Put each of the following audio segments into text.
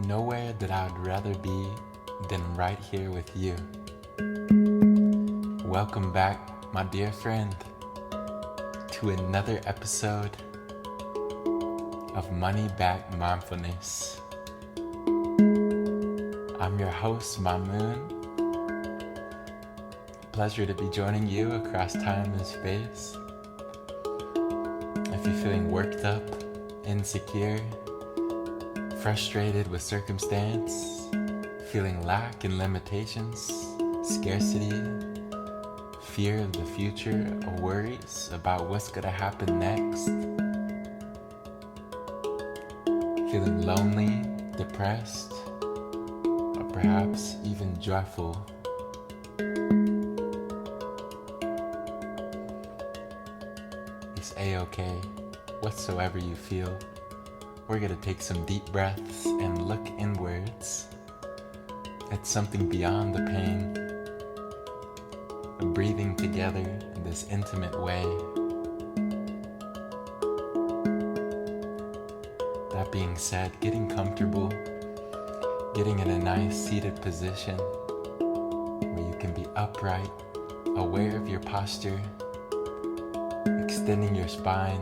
Nowhere that I would rather be than right here with you. Welcome back, my dear friend, to another episode of Money Back Mindfulness. I'm your host, Mamoon. Pleasure to be joining you across time and space. If you're feeling worked up, insecure, frustrated with circumstance, feeling lack and limitations, scarcity, fear of the future, or worries about what's gonna happen next, feeling lonely, depressed, or perhaps even joyful, it's a-okay. Whatsoever you feel, we're going to take some deep breaths and look inwards at something beyond the pain of breathing together in this intimate way. That being said, getting comfortable, getting in a nice seated position where you can be upright, aware of your posture, extending your spine.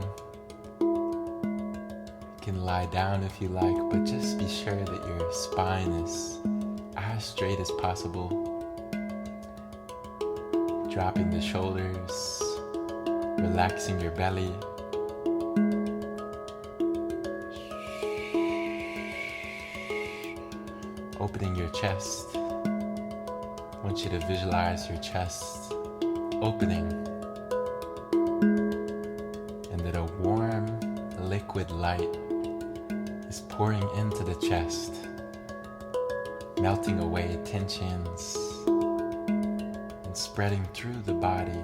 You can lie down if you like, but just be sure that your spine is as straight as possible. Dropping the shoulders, relaxing your belly. Opening your chest. I want you to visualize your chest opening, and that a warm liquid light is pouring into the chest, melting away tensions and spreading through the body.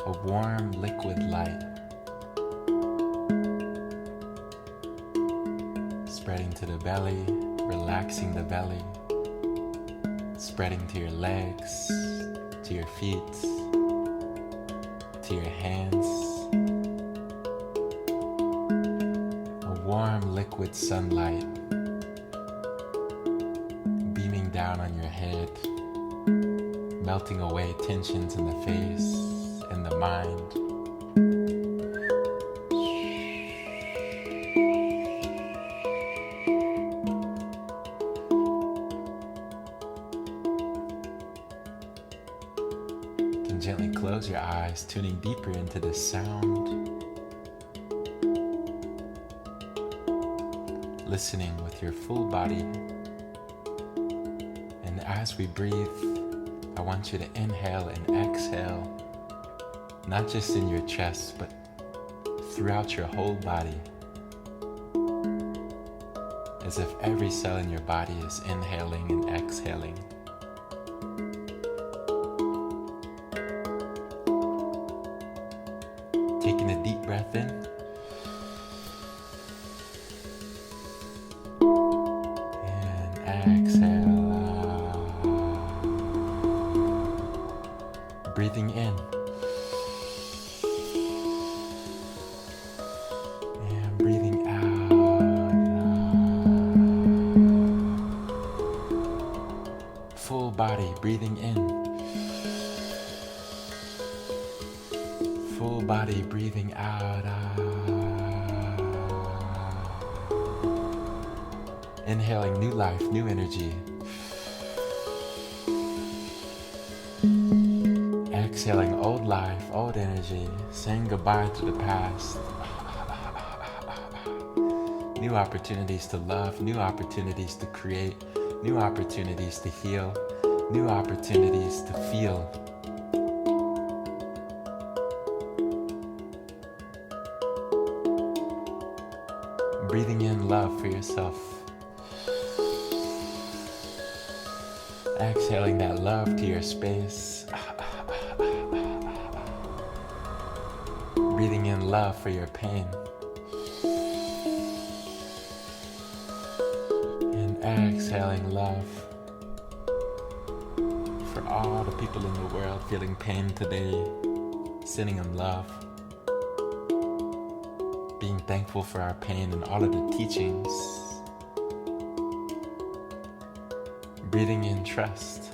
A warm liquid light spreading to the belly, relaxing the belly, spreading to your legs, to your feet, to your hands. Warm liquid sunlight beaming down on your head, melting away tensions in the face and the mind. You can gently close your eyes, tuning deeper into the sound. Listening with your full body. And as we breathe, I want you to inhale and exhale, not just in your chest, but throughout your whole body, as if every cell in your body is inhaling and exhaling. Taking a deep breath in. Exhale out. Breathing in and breathing out. Full body breathing in, full body breathing out. Inhaling new life, new energy. Exhaling old life, old energy, saying goodbye to the past. New opportunities to love, new opportunities to create, new opportunities to heal, new opportunities to feel. Breathing in love for yourself. Exhaling that love to your space. Breathing in love for your pain. And exhaling love for all the people in the world feeling pain today. Sending them love. Being thankful for our pain and all of the teachings. Breathing in trust.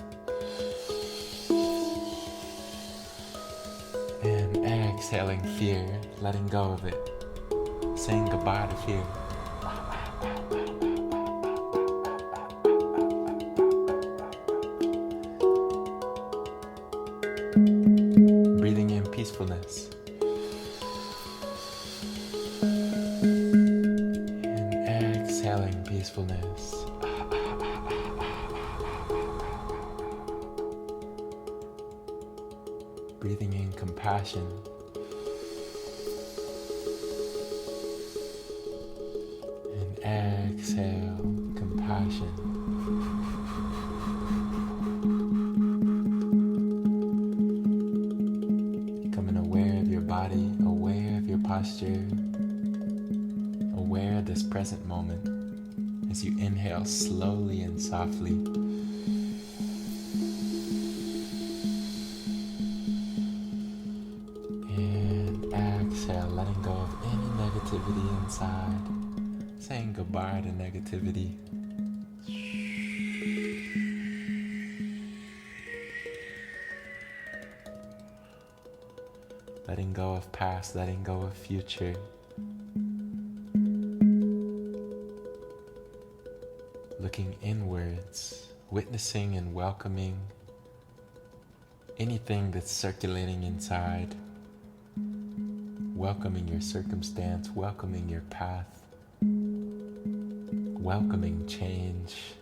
And exhaling fear, letting go of it. Saying goodbye to fear. Breathing in peacefulness. And exhaling peacefulness. Breathing in compassion. And exhale compassion. Becoming aware of your body, aware of your posture, aware of this present moment as you inhale slowly and softly. Exhale, letting go of any negativity inside, saying goodbye to negativity. Letting go of past, letting go of future. Looking inwards, witnessing and welcoming anything that's circulating inside. Welcoming your circumstance, welcoming your path, welcoming change,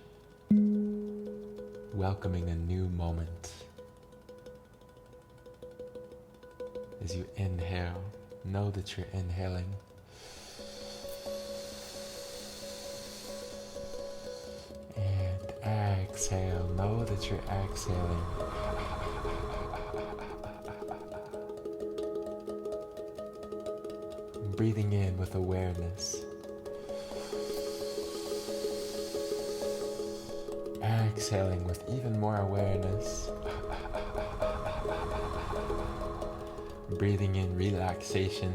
welcoming a new moment. As you inhale, know that you're inhaling. And exhale, know that you're exhaling. Breathing in with awareness. Exhaling with even more awareness. Breathing in relaxation.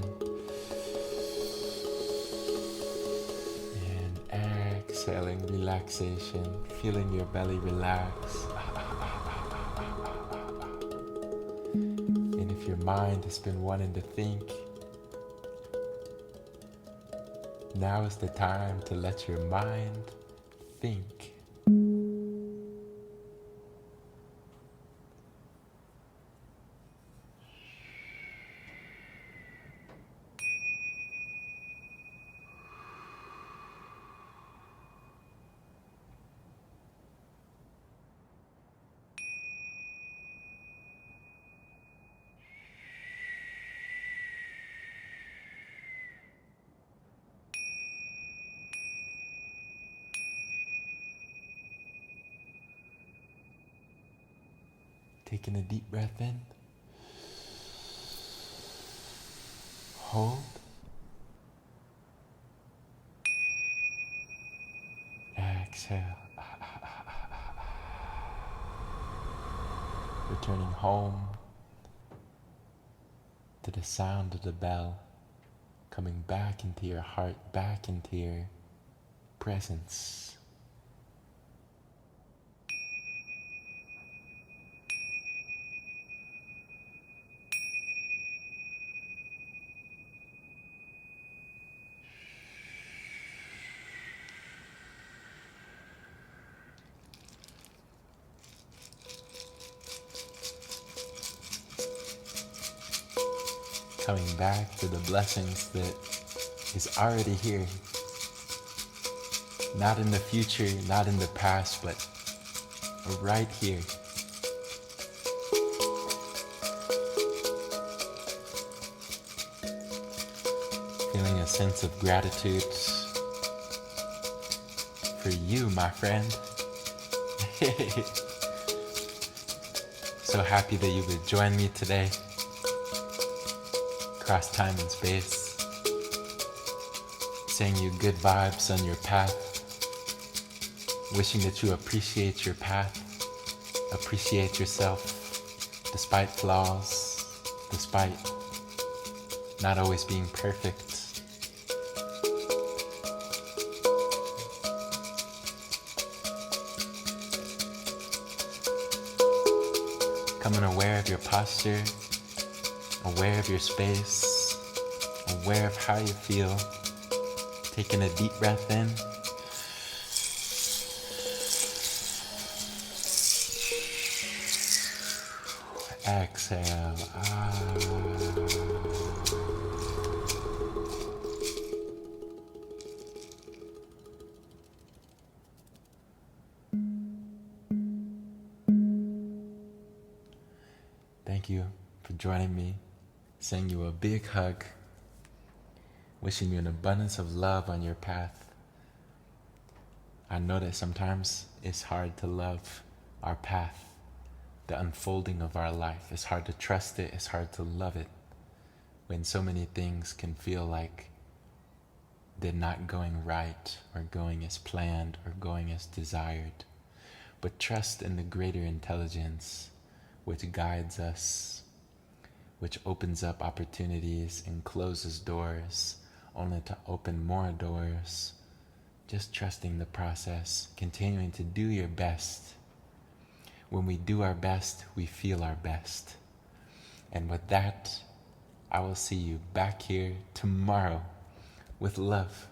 And exhaling relaxation. Feeling your belly relax. And if your mind has been wanting to think, now is the time to let your mind think. Taking a deep breath in. Hold. Exhale. Returning home to the sound of the bell. Coming back into your heart, back into your presence. Coming back to the blessings that is already here. Not in the future, not in the past, but right here. Feeling a sense of gratitude for you, my friend. so happy that you would join me today, across time and space, saying you good vibes on your path, wishing that you appreciate your path, appreciate yourself, despite flaws, despite not always being perfect. Becoming aware of your posture, aware of your space, aware of how you feel. Taking a deep breath in. Exhale. Thank you for joining me. Sending you a big hug. Wishing you an abundance of love on your path. I know that sometimes it's hard to love our path, the unfolding of our life. It's hard to trust it, it's hard to love it, when so many things can feel like they're not going right, or going as planned, or going as desired. But trust in the greater intelligence which guides us, which opens up opportunities and closes doors, only to open more doors. Just trusting the process, continuing to do your best. When we do our best, we feel our best. And with that, I will see you back here tomorrow with love.